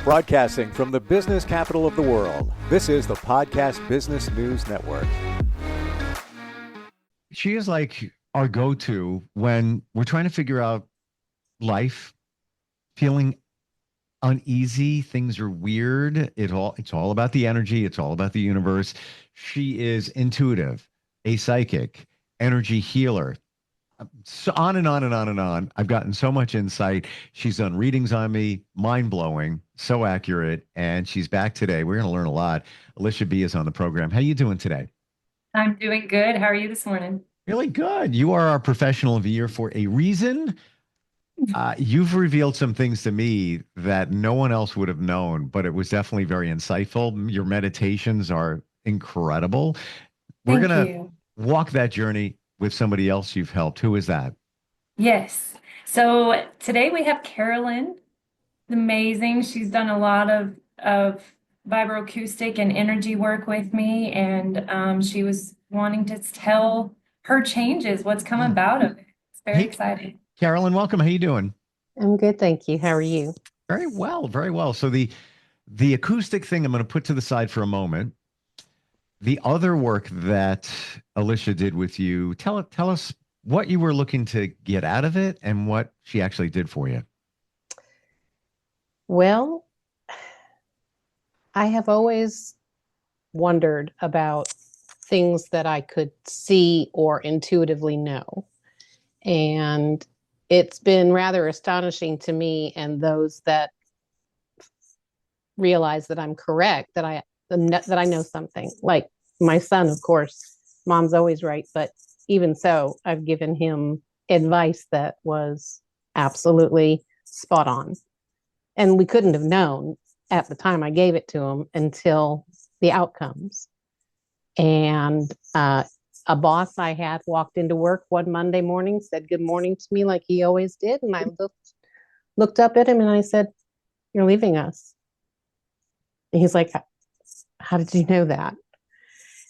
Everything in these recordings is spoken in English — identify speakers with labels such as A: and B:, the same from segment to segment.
A: Broadcasting from the business capital of the world, this is the Podcast Business News Network.
B: She is like our go-to when we're trying to figure out life, feeling uneasy, things are weird. It's all about the energy, it's all about the universe. She is intuitive, a psychic, energy healer. So on and on and on and on. I've gotten so much insight. She's done readings on me, mind-blowing, so accurate, and she's back today. We're going to learn a lot. Alisha B is on the program. How you doing today?
C: I'm doing good. How are you this morning?
B: Really good. You are our professional of the year for a reason. You've revealed some things to me that no one else would have known, but it was definitely very insightful. Your meditations are incredible. We're
C: Thank
B: going to
C: you.
B: walk that journey with somebody else you've helped. Who is that?
C: Yes. So today we have Carolyn. Amazing. She's done a lot of vibroacoustic and energy work with me, and she was wanting to tell her changes, what's come about of it. It's very exciting.
B: Carolyn, welcome. How you doing?
D: I'm good, thank you. How are you?
B: Very well, very well. So the acoustic thing I'm going to put to the side for a moment. The other work that Alisha did with you, tell us what you were looking to get out of it and what she actually did for you.
D: Well, I have always wondered about things that I could see or intuitively know. And it's been rather astonishing to me and those that realize that I'm correct, that I know something. Like my son, of course, mom's always right, but even so, I've given him advice that was absolutely spot on. And we couldn't have known at the time I gave it to him until the outcomes. And a boss I had walked into work one Monday morning, said good morning to me like he always did. And I looked up at him and I said, "You're leaving us." And he's like, "How did you know that?"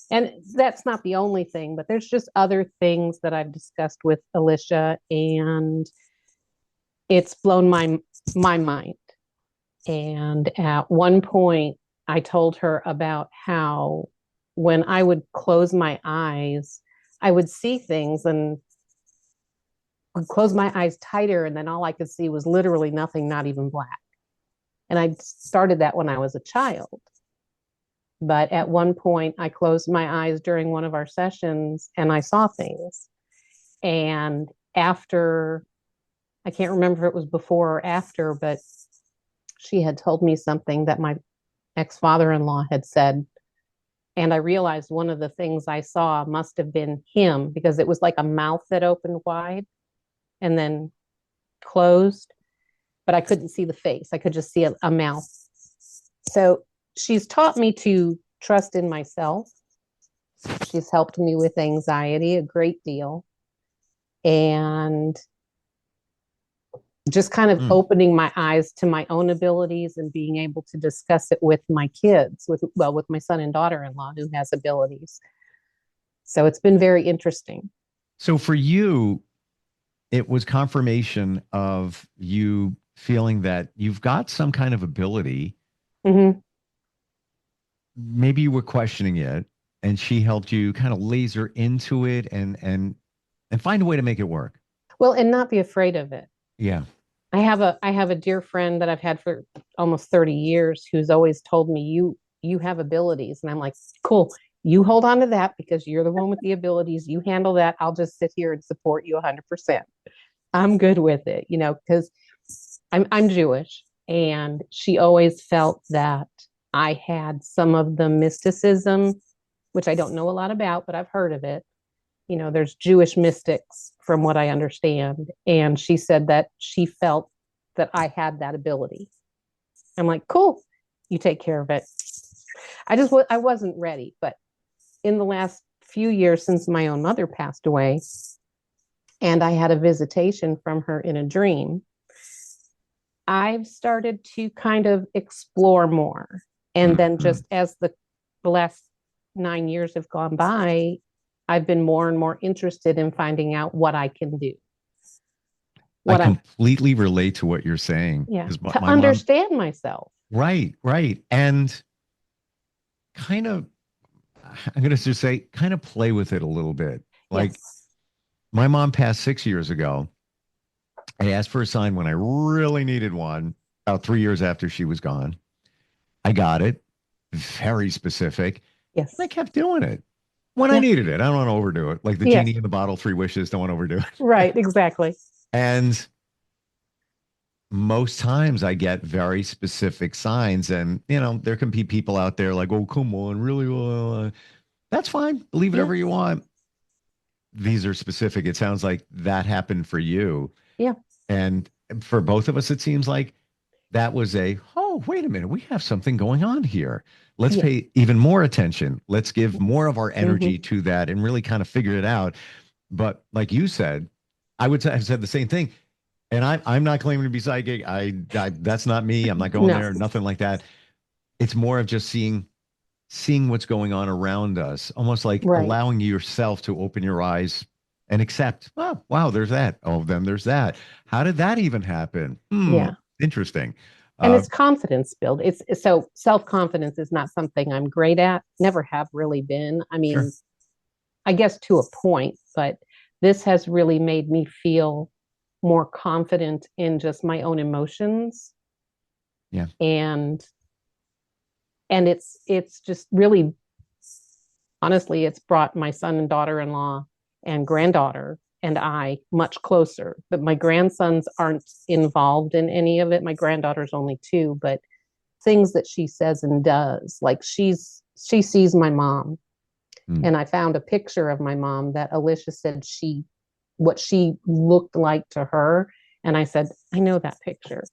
D: And that's not the only thing, but there's just other things that I've discussed with Alisha, and it's blown my mind. And at one point, I told her about how when I would close my eyes, I would see things and would close my eyes tighter, and then all I could see was literally nothing, not even black. And I started that when I was a child. But at one point, I closed my eyes during one of our sessions and I saw things. And after, I can't remember if it was before or after, but she had told me something that my ex-father-in-law had said. And I realized one of the things I saw must have been him, because it was like a mouth that opened wide and then closed, but I couldn't see the face. I could just see a mouth. So she's taught me to trust in myself. She's helped me with anxiety a great deal. And just kind of opening my eyes to my own abilities and being able to discuss it with my kids, with my son and daughter-in-law who has abilities. So it's been very interesting.
B: So for you, it was confirmation of you feeling that you've got some kind of ability.
D: Mm-hmm.
B: Maybe you were questioning it, and she helped you kind of laser into it and find a way to make it work.
D: Well, and not be afraid of it.
B: Yeah.
D: I have a dear friend that I've had for almost 30 years who's always told me, you have abilities. And I'm like, cool, you hold on to that because you're the one with the abilities. You handle that. I'll just sit here and support you 100%. I'm good with it, because I'm Jewish, and she always felt that I had some of the mysticism, which I don't know a lot about, but I've heard of it. There's Jewish mystics from what I understand. And she said that she felt that I had that ability. I'm like, cool, you take care of it. I wasn't ready, but in the last few years since my own mother passed away, and I had a visitation from her in a dream, I've started to kind of explore more. And then just as the last 9 years have gone by, I've been more and more interested in finding out what I can do.
B: I completely relate to what you're saying.
D: Yeah, to understand myself.
B: Right, right. And kind of, I'm going to just say, kind of play with it a little bit. Like
D: Yes.
B: my mom passed 6 years ago. I asked for a sign when I really needed one about 3 years after she was gone. I got it, very specific. And I
D: Yes.
B: kept doing it when I
D: Yeah.
B: needed it. I don't want to overdo it. Like the
D: Yes.
B: genie in the bottle, three wishes, don't want to overdo it.
D: Right. Exactly.
B: And most times I get very specific signs. And, there can be people out there like, oh, come on, really? That's fine. Believe
D: Yeah.
B: whatever you want. These are specific. It sounds like that happened for you.
D: Yeah.
B: And for both of us, it seems like that was oh, wait a minute. We have something going on here. Let's
D: Yeah.
B: pay even more attention. Let's give more of our
D: Hmm.
B: energy to that and really kind of figure it out. But like you said, have said the same thing. And I'm not claiming to be psychic. That's not me. I'm not going
D: No.
B: there. Nothing like that. It's more of just seeing what's going on around us, almost like
D: Right.
B: allowing yourself to open your eyes and accept, oh, wow, there's that. Oh, then there's that. How did that even happen?
D: Yeah.
B: Interesting.
D: And
B: Uh,
D: it's confidence build. So self-confidence is not something I'm great at, never have really been. I
B: sure.
D: mean, I guess to a point, but this has really made me feel more confident in just my own emotions.
B: Yeah.
D: And it's just really, honestly, it's brought my son and daughter-in-law and granddaughter and I much closer. But my grandsons aren't involved in any of it. My granddaughter's only 2, but things that she says and does, like she sees my mom.
B: Mm.
D: And I found a picture of my mom that Alisha said what she looked like to her. And I said, I know that picture.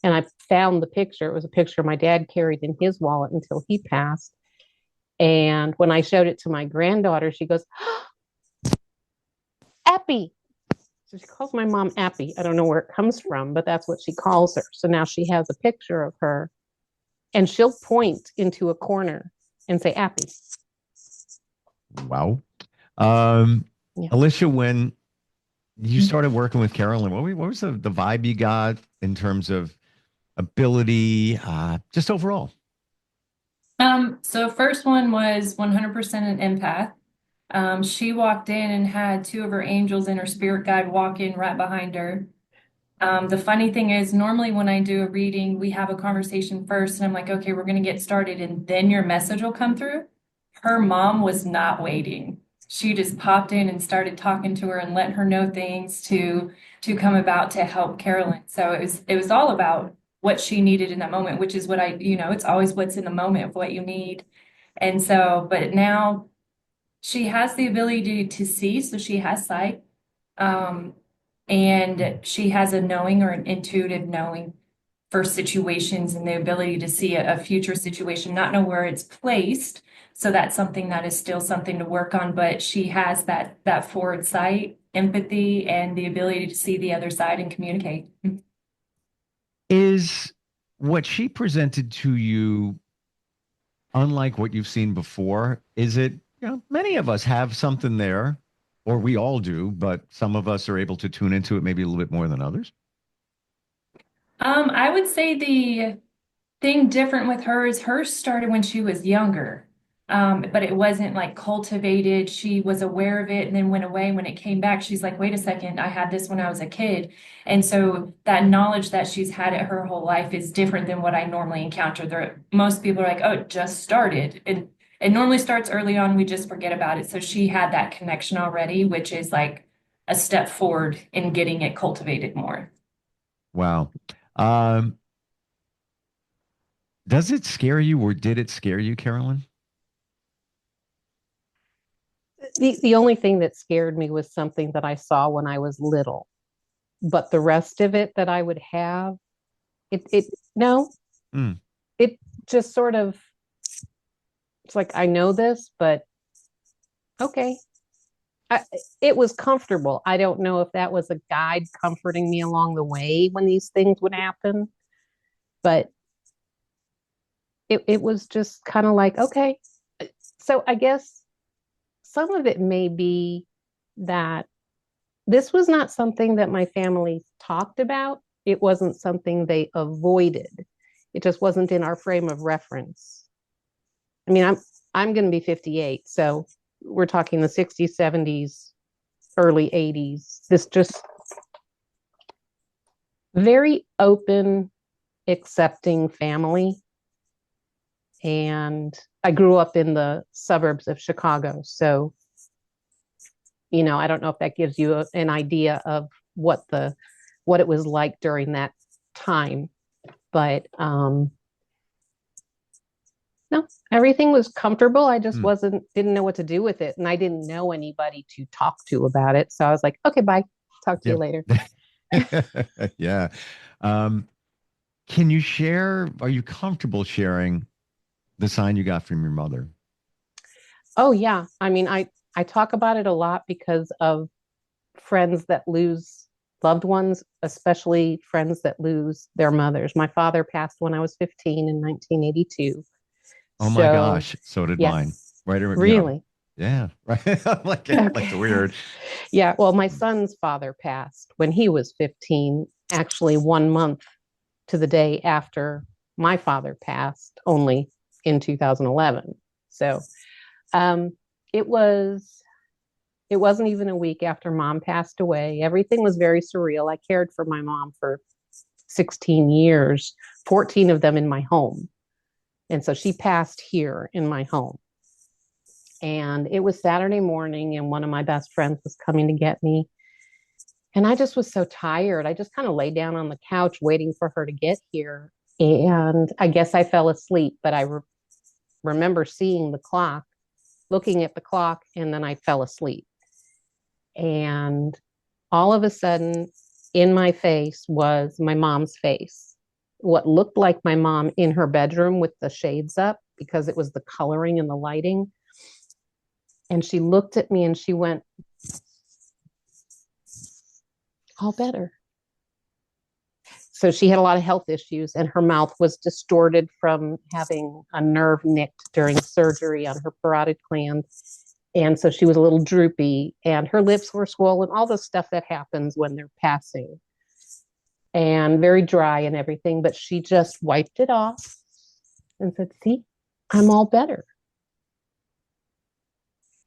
D: And I found the picture. It was a picture my dad carried in his wallet until he passed. And when I showed it to my granddaughter, she goes, Appy. So she calls my mom Appy. I don't know where it comes from, but that's what she calls her. So now she has a picture of her and she'll point into a corner and say, Appy.
B: Wow. Um,
D: Yeah.
B: Alicia, when you started working with Carolyn, what was the vibe you got in terms of ability, just overall?
C: So first one was 100% an empath. She walked in and had 2 of her angels and her spirit guide walk in right behind her. The funny thing is, normally when I do a reading, we have a conversation first, and I'm like, okay, we're going to get started, and then your message will come through. Her mom was not waiting. She just popped in and started talking to her and letting her know things to come about to help Carolyn. So it was all about what she needed in that moment, which is what it's always what's in the moment of what you need. And so, but now she has the ability to see, so she has sight. Um, and she has a knowing or an intuitive knowing for situations and the ability to see a future situation, not know where it's placed. So that's something that is still something to work on, but she has that forward sight, empathy, and the ability to see the other side and communicate.
B: Is what she presented to you unlike what you've seen before? Is it, many of us have something there, or we all do, but some of us are able to tune into it maybe a little bit more than others?
C: I would say the thing different with her is hers started when she was younger. But it wasn't like cultivated. She was aware of it and then went away. When it came back, she's like, wait a second, I had this when I was a kid. And so that knowledge that she's had it her whole life is different than what I normally encounter. Most people are like, oh, it just started. And it normally starts early on. We just forget about it. So she had that connection already, which is like a step forward in getting it cultivated more.
B: Wow. Um, does it scare you, or did it scare you, Carolyn?
D: The only thing that scared me was something that I saw when I was little. But the rest of it that I would have, it no,
B: Mm.
D: it just sort of, it's like I know this, but okay. I, it was comfortable. I don't know if that was a guide comforting me along the way when these things would happen, but it was just kind of like, okay. So I guess some of it may be that this was not something that my family talked about. It wasn't something they avoided. It just wasn't in our frame of reference. I mean, I'm going to be 58, so we're talking the 60s, 70s, early 80s. This just very open, accepting family. And I grew up in the suburbs of Chicago. So, I don't know if that gives you an idea of what it was like during that time. But no, everything was comfortable. I just didn't know what to do with it. And I didn't know anybody to talk to about it. So I was like, okay, bye. Talk to you later.
B: Yeah. Can you share, are you comfortable sharing the sign you got from your mother?
D: Oh, yeah. I mean, I talk about it a lot because of friends that lose loved ones, especially friends that lose their mothers. My father passed when I was 15 in 1982.
B: Oh my gosh. So did
D: yes,
B: mine. Right.
D: really?
B: Yeah. Right. like the weird.
D: Yeah. Well, my son's father passed when he was 15, actually 1 month to the day after my father passed, only in 2011. So um, it wasn't even a week after mom passed away. Everything was very surreal. I cared for my mom for 16 years, 14 of them in my home. And so she passed here in my home. And it was Saturday morning, and one of my best friends was coming to get me. And I just was so tired. I just kind of lay down on the couch waiting for her to get here. And I guess I fell asleep, but I remember seeing the clock, looking at the clock, and then I fell asleep. And all of a sudden, in my face was my mom's face. What looked like my mom in her bedroom with the shades up because it was the coloring and the lighting. And she looked at me and she went, all better. So she had a lot of health issues, and her mouth was distorted from having a nerve nicked during surgery on her parotid gland. And so she was a little droopy, and her lips were swollen, all the stuff that happens when they're passing, and very dry and everything. But she just wiped it off and said, see, I'm all better.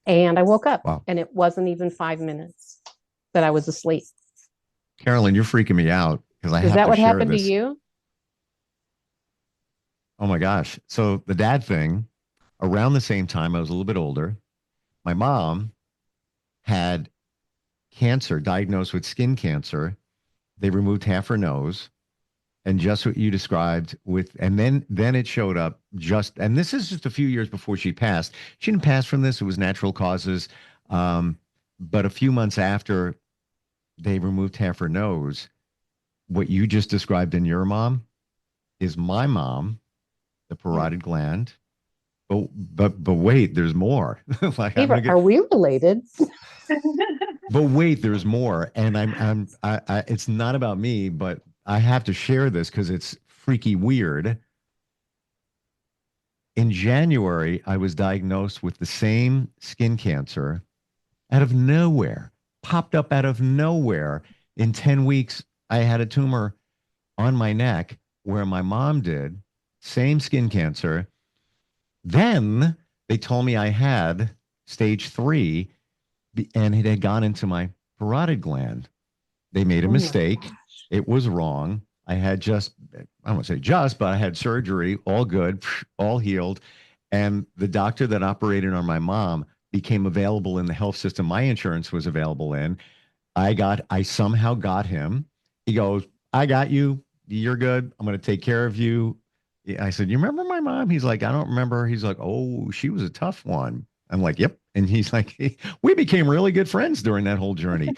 D: And I woke up.
B: Wow.
D: And it wasn't even 5 minutes that I was asleep.
B: Carolyn, you're freaking me out because I
D: Is
B: have
D: that
B: to
D: what
B: share
D: happened
B: this.
D: to you?
B: Oh my gosh. So the dad thing, around the same time, I was a little bit older. My mom had cancer, diagnosed with skin cancer. They removed half her nose. And just what you described and then it showed up and this is just a few years before she passed. She didn't pass from this. It was natural causes. But a few months after they removed half her nose, what you just described in your mom is my mom, the parotid gland. But wait, there's more. Like
D: Eva, are we related?
B: But wait, there's more. And it's not about me, but I have to share this because it's freaky weird. In January, I was diagnosed with the same skin cancer out of nowhere, popped up out of nowhere. In 10 weeks, I had a tumor on my neck where my mom did, same skin cancer. Then they told me I had stage 3 and it had gone into my parotid gland. They made a mistake. It was wrong. I had I don't want to say just, but I had surgery, all good, all healed. And the doctor that operated on my mom became available in the health system my insurance was available in. I somehow got him. He goes, I got you. You're good. I'm going to take care of you. I said, you remember my mom? He's like, I don't remember. He's like, oh, she was a tough one. I'm like, yep. And he's like, we became really good friends during that whole journey.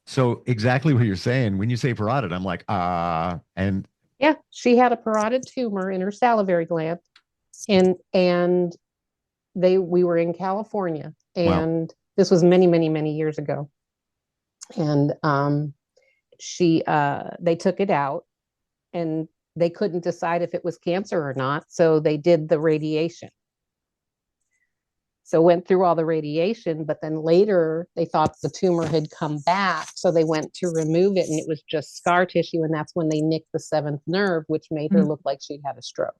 B: So exactly what you're saying. When you say parotid, I'm like, and
D: yeah, she had a parotid tumor in her salivary gland, and we were in California, and wow. This was many, many, many years ago, and they took it out, and they couldn't decide if it was cancer or not, so they did the radiation. So went through all the radiation, but then later they thought the tumor had come back. So they went to remove it and it was just scar tissue. And that's when they nicked the seventh nerve, which made her look like she'd had a stroke.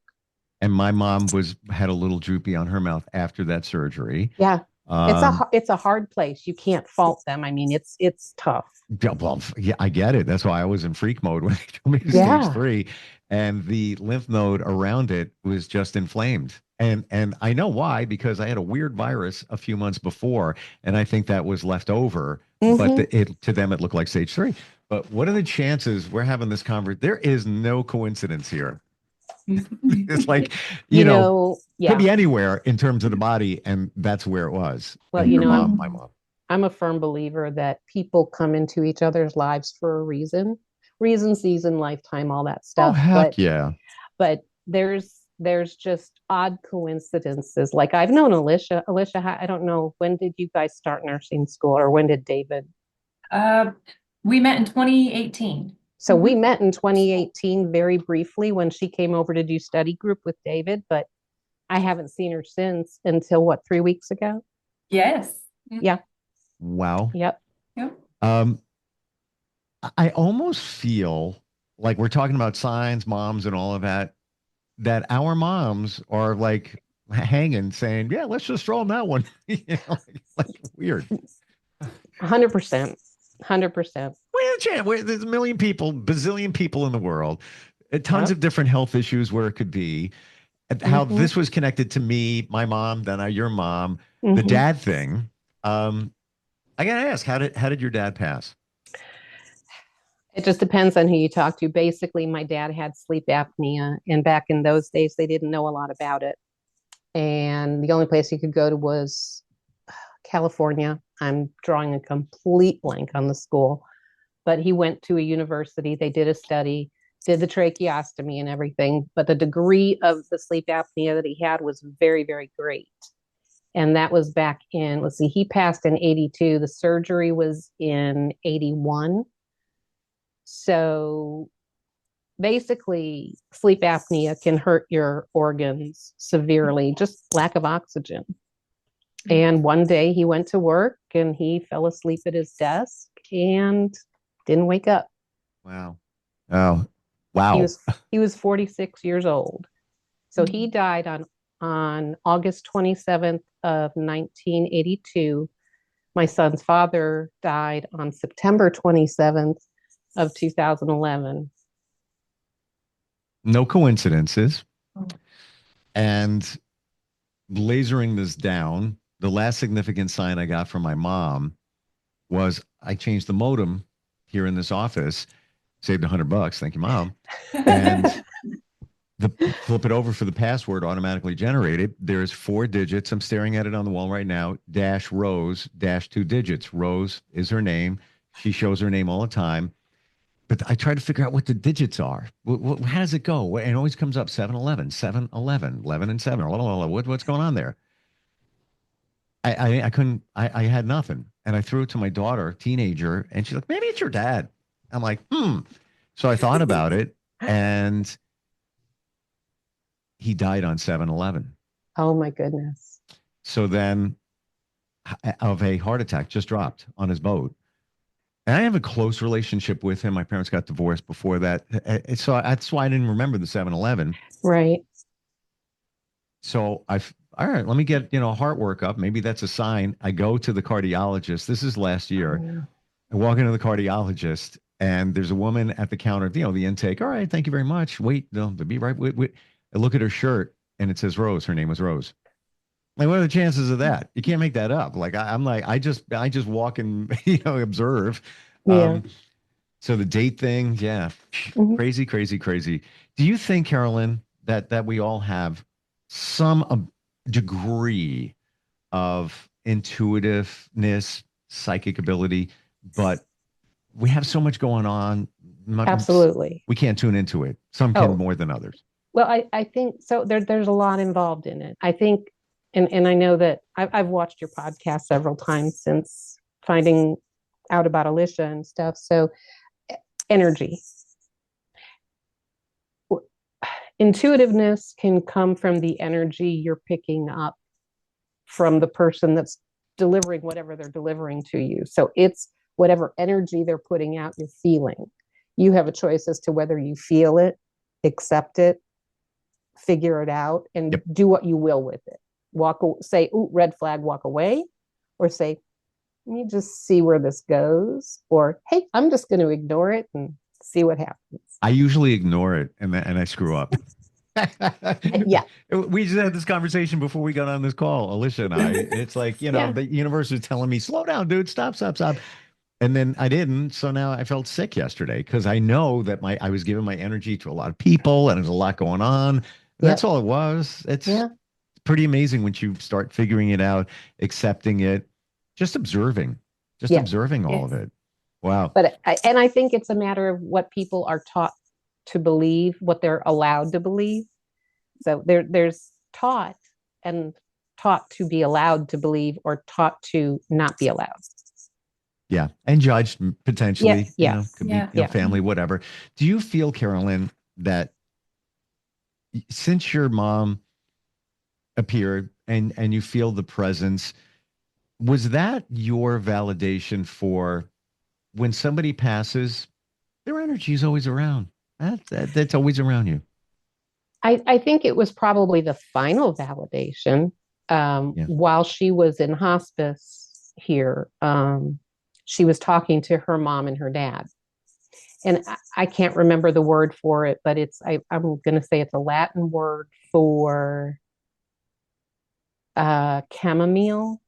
B: And my mom had a little droopy on her mouth after that surgery.
D: Yeah. It's a hard place. You can't fault them. I mean, it's tough.
B: Well, yeah, I get it. That's why I was in freak mode when they told me to
D: Yeah.
B: stage 3, and the lymph node around it was just inflamed. And I know why, because I had a weird virus a few months before, and I think that was left over. But to them, it looked like stage 3. But what are the chances we're having this conversation? There is no coincidence here. It's like, you know, could be anywhere in terms of the body, and that's where it was.
D: Well,
B: and
D: you
B: your
D: know,
B: mom, my mom.
D: I'm a firm believer that people come into each other's lives for a reason, season, lifetime, all that
B: Oh,
D: stuff.
B: heck yeah.
D: But there's just odd coincidences. Like I've known Alisha. I don't know, when did you guys start nursing school, or when did David?
C: We met in 2018.
D: So we met in 2018 very briefly when she came over to do study group with David, but I haven't seen her since until 3 weeks ago?
C: Yes.
D: Yeah.
B: Wow.
D: Yep.
C: Yep.
B: I almost feel like we're talking about signs, moms, and all of that, that our moms are like hanging saying, yeah, let's just throw them that one. You know, like weird.
D: 100%. 100%.
B: There's a million people, bazillion people in the world, tons of different health issues where it could be. And how this was connected to me, my mom, then your mom, the dad thing. I gotta ask, how did your dad pass?
D: It just depends on who you talk to. Basically, my dad had sleep apnea, and back in those days, they didn't know a lot about it. And the only place he could go to was California. I'm drawing a complete blank on the school, but he went to a university. They did a study, did the tracheostomy and everything, but the degree of the sleep apnea that he had was very, very great. And that was back in, let's see, he passed in 82. The surgery was in 81. So basically, sleep apnea can hurt your organs severely, just lack of oxygen. And one day he went to work and he fell asleep at his desk and didn't wake up.
B: Wow. Oh, wow.
D: He was 46 years old. So he died on August 27th of 1982. My son's father died on September 27th of 2011.
B: No coincidences. And lasering this down, the last significant sign I got from my mom was I changed the modem here in this office, saved $100. Thank you, Mom. And flip it over for the password automatically generated. There's 4 digits. I'm staring at it on the wall right now. -Rose, -2 digits. Rose is her name. She shows her name all the time. But I try to figure out what the digits are. How does it go? And it always comes up 7-11, 7-11, 11 and 7. What's going on there? I couldn't, I had nothing. And I threw it to my daughter, teenager, and she's like, maybe it's your dad. I'm like, So I thought about it, and he died on 7-11.
D: Oh my goodness.
B: So then of a heart attack, just dropped on his boat. And I have a close relationship with him. My parents got divorced before that. So that's why I didn't remember the 7-11.
D: Right.
B: So all right, let me get, a heart workup. Maybe that's a sign. I go to the cardiologist. This is last year.
D: Oh, yeah.
B: I walk into the cardiologist, and there's a woman at the counter, the intake. All right, thank you very much. Wait, no, be right. Wait. I look at her shirt, and it says Rose. Her name was Rose. Like, what are the chances of that? You can't make that up. Like, I just walk and, observe.
D: Yeah.
B: So the date thing, yeah, crazy, crazy, crazy. Do you think, Carolyn, that we all have some degree of intuitiveness, psychic ability, but we have so much going on?
D: Absolutely.
B: We can't tune into it. Some can more than others.
D: Well, I think so. There's a lot involved in it. I think, and I know that I've watched your podcast several times since finding out about Alisha and stuff. So energy. Intuitiveness can come from the energy you're picking up from the person that's delivering whatever they're delivering to you. So it's whatever energy they're putting out, you're feeling. You have a choice as to whether you feel it, accept it, figure it out, and
B: Yep.
D: do what you will with it. Say, ooh, red flag, walk away, or say, let me just see where this goes, or hey, I'm just going to ignore it and see what happens.
B: I usually ignore it and I screw up.
D: Yeah.
B: We just had this conversation before we got on this call, Alicia and I. It's like,
D: Yeah.
B: the universe is telling me, slow down, dude, stop, stop, stop. And then I didn't. So now I felt sick yesterday because I know that I was giving my energy to a lot of people and there's a lot going on. And that's all it was. It's pretty amazing once you start figuring it out, accepting it, just observing all of it. Wow.
D: But I think it's a matter of what people are taught to believe, what they're allowed to believe. So there's taught and taught to be allowed to believe, or taught to not be allowed.
B: Yeah. And judged potentially, could be family, whatever. Do you feel, Carolyn, that since your mom appeared and you feel the presence, was that your validation for when somebody passes, their energy is always around? That's always around you.
D: I think it was probably the final validation. While she was in hospice here, she was talking to her mom and her dad. And I can't remember the word for it, but I'm going to say it's a Latin word for chamomile.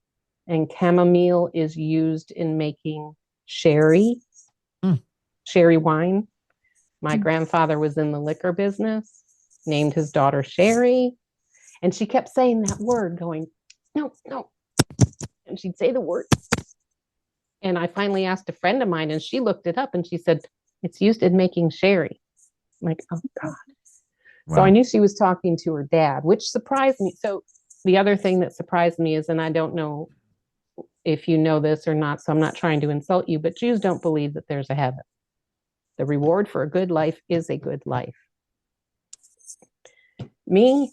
D: And chamomile is used in making sherry, sherry wine. My grandfather was in the liquor business, named his daughter Sherry. And she kept saying that word, going, no, no. And she'd say the word. And I finally asked a friend of mine, and she looked it up and she said, it's used in making sherry. I'm like, oh God. Wow. So I knew she was talking to her dad, which surprised me. So the other thing that surprised me is, and I don't know if you know this or not, so I'm not trying to insult you, but Jews don't believe that there's a heaven. The reward for a good life is a good life. Me,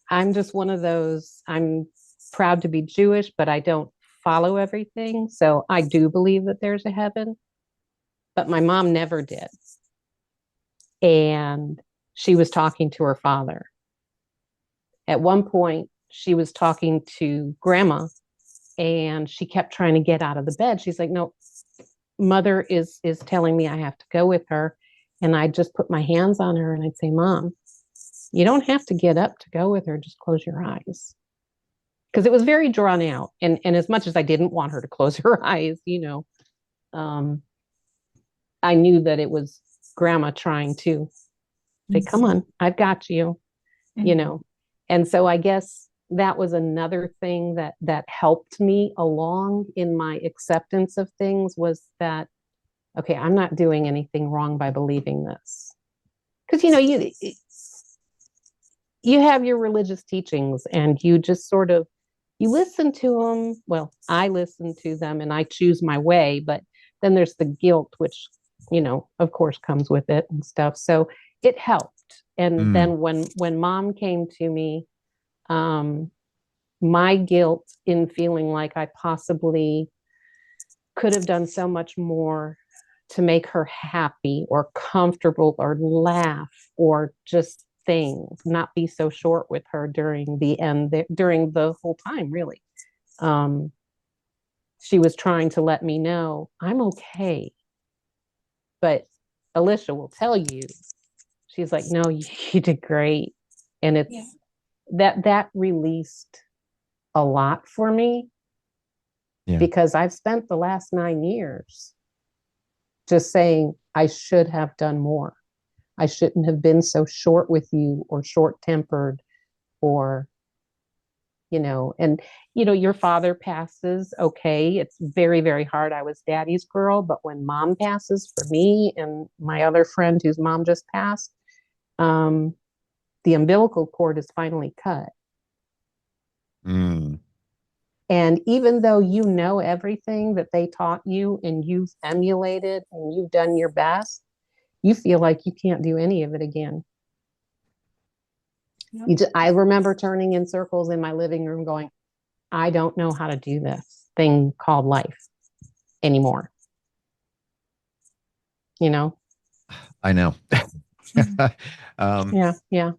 D: I'm just one of those, I'm proud to be Jewish, but I don't follow everything. So I do believe that there's a heaven, but my mom never did. And she was talking to her father. At one point, she was talking to grandma, and she kept trying to get out of the bed. She's like, no, mother is telling me I have to go with her. And I just put my hands on her and I'd say, Mom, you don't have to get up to go with her. Just close your eyes. Because it was very drawn out. And as much as I didn't want her to close her eyes, I knew that it was grandma trying to say, come on, I've got you, And so I guess that was another thing that helped me along in my acceptance of things, was that, okay, I'm not doing anything wrong by believing this. Because, you have your religious teachings and you just sort of, you listen to them. Well, I listen to them and I choose my way, but then there's the guilt, which, of course comes with it and stuff. So it helped. And then when mom came to me, my guilt in feeling like I possibly could have done so much more to make her happy or comfortable or laugh or just things, not be so short with her during the whole time, really. She was trying to let me know I'm okay. But Alisha will tell you, she's like, no, you did great. And it's that released a lot for me, because I've spent the last 9 years just saying I should have done more. I shouldn't have been so short with you or short-tempered, or, your father passes. Okay. It's very, very hard. I was daddy's girl, but when mom passes for me and my other friend whose mom just passed, the umbilical cord is finally cut. And even though you know everything that they taught you and you've emulated and you've done your best, you feel like you can't do any of it again. I remember turning in circles in my living room going, I don't know how to do this thing called life anymore. You know?
B: I know. um,
D: Yeah.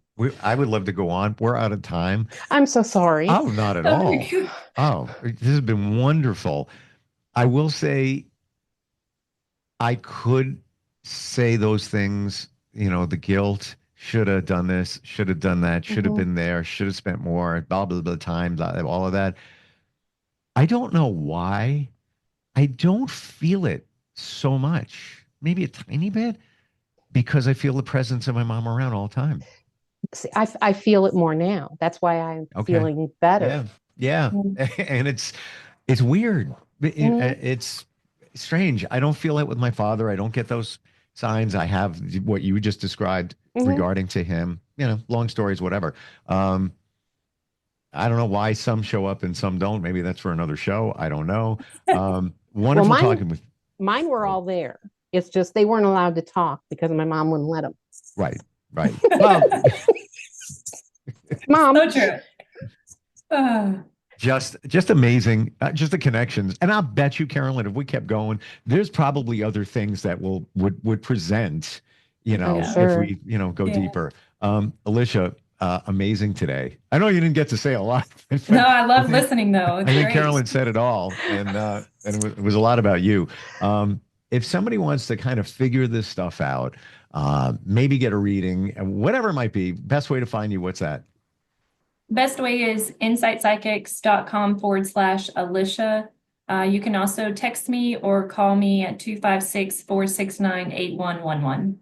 B: I would love to go on. We're out of time.
D: I'm so sorry.
B: Oh, not at all. Oh, this has been wonderful. I will say I could say those things, the guilt, should have done this, should have done that, should have been there, should have spent more, blah, blah, blah, time, blah, all of that. I don't know why. I don't feel it so much, maybe a tiny bit, because I feel the presence of my mom around all the time.
D: See, I feel it more now. That's why I'm feeling better.
B: Yeah. And it's weird. It's strange. I don't feel it with my father. I don't get those signs. I have what you just described regarding to him, long stories, whatever. I don't know why some show up and some don't. Maybe that's for another show. I don't know. Wonderful talking with.
D: Mine were all there. It's just they weren't allowed to talk because my mom wouldn't let them.
B: Right. Well,
D: Mom.
C: So true.
B: Just amazing, just the connections. And I'll bet you, Carolyn, if we kept going, there's probably other things that would present, if we, go deeper. Alisha, amazing today. I know you didn't get to say a lot.
C: No, I love listening though.
B: I think Carolyn said it all, and it was a lot about you. If somebody wants to kind of figure this stuff out, maybe get a reading, whatever it might be, best way to find you, what's that?
C: Best way is insightpsychics.com/Alisha. You can also text me or call me at 256-469-8111.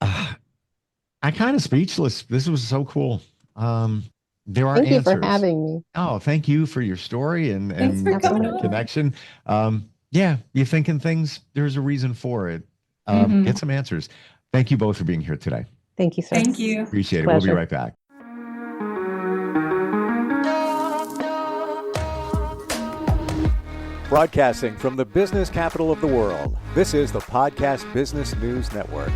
B: I'm kind of speechless. This was so cool. There are
D: Thank you
B: answers.
D: for having me.
B: Oh, thank you for your story and
C: for coming
B: your
C: on.
B: connection. Yeah, you're thinking things. There's a reason for it. Get some answers. Thank you both for being here today.
D: Thank you, sir.
C: Thank you.
B: Appreciate it.
D: Pleasure.
B: We'll be right back.
A: Broadcasting from the business capital of the world, this is the Podcast Business News Network.